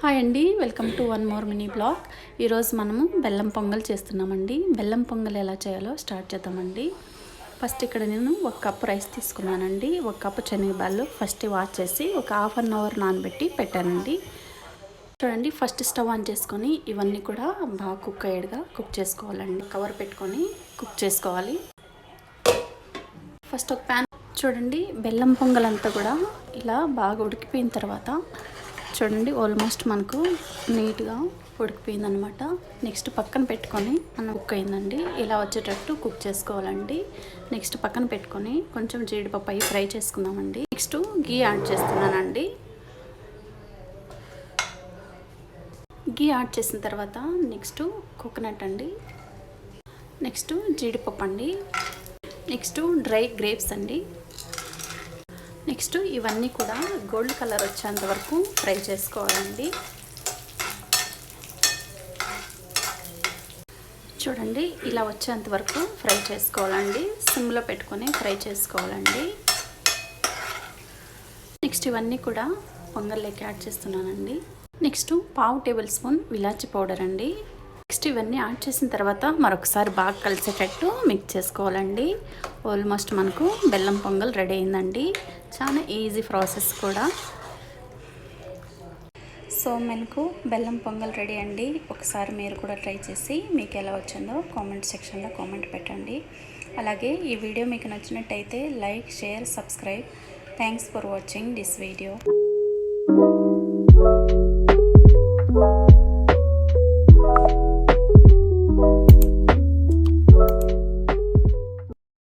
Hi అండి, welcome to one more mini blog. ఈరోజు మనము బెల్లం పొంగల్ చేస్తున్నామండి. బెల్లం పొంగల్ ఎలా చేయాలో స్టార్ట్ చేద్దామండి. ఫస్ట్ ఇక్కడ నేను 1 కప్పు రైస్ తీసుకున్నానండి. 1 కప్పు శనగబాళ్ళు ఫస్ట్ వాష్ చేసి ఒక హాఫ్ అన్ అవర్ నానబెట్టి పెట్టానండి. చూడండి, ఫస్ట్ స్టవ్ ఆన్ చేసుకొని ఇవన్నీ కూడా బాగా కుక్ అయ్యేట్టుగా కుక్ చేసుకోవాలండి. కవర్ పెట్టుకొని కుక్ చేసుకోవాలి. ఫస్ట్ ఒక ప్యాన్ చూడండి, బెల్లం పొంగల్ అంతా కూడా ఇలా బాగా ఉడికిపోయిన తర్వాత చూడండి ఆల్మోస్ట్ మనకు నీట్గా ఉడికిపోయిందనమాట. నెక్స్ట్ పక్కన పెట్టుకొని మనం కుక్ అయిందండి, ఇలా వచ్చేటట్టు కుక్ చేసుకోవాలండి. నెక్స్ట్ పక్కన పెట్టుకొని కొంచెం జీడిపప్పు అవి ఫ్రై చేసుకుందామండి. నెక్స్ట్ గీ యాడ్ చేస్తున్నానండి. గీ యాడ్ చేసిన తర్వాత నెక్స్ట్ కోకోనట్ అండి, నెక్స్ట్ జీడిపప్పు అండి, నెక్స్ట్ డ్రై గ్రేప్స్ అండి. నెక్స్ట్ ఇవన్నీ కూడా గోల్డ్ కలర్ వచ్చేంత వరకు ఫ్రై చేసుకోవాలండి. చూడండి, ఇలా వచ్చేంత వరకు ఫ్రై చేసుకోవాలండి. సిమ్లో పెట్టుకొని ఫ్రై చేసుకోవాలండి. నెక్స్ట్ ఇవన్నీ కూడా పొంగల్లోకి యాడ్ చేస్తున్నానండి. నెక్స్ట్ పావు టేబుల్ స్పూన్ ఇలాచి పౌడర్ అండి. నెక్స్ట్ ఇవన్నీ యాడ్ చేసిన తర్వాత మరొకసారి బాగా కలిసేటట్టు మిక్స్ చేసుకోవాలండి. ఆల్మోస్ట్ మనకు బెల్లం పొంగల్ రెడీ అయిందండి. చాలా ఈజీ ప్రాసెస్ కూడా. సో మనకు బెల్లం పొంగల్ రెడీ అండి. ఒకసారి మీరు కూడా ట్రై చేసి మీకు ఎలా వచ్చిందో కామెంట్ సెక్షన్లో కామెంట్ పెట్టండి. అలాగే ఈ వీడియో మీకు నచ్చినట్టయితే like, share, subscribe. Thanks for watching this video.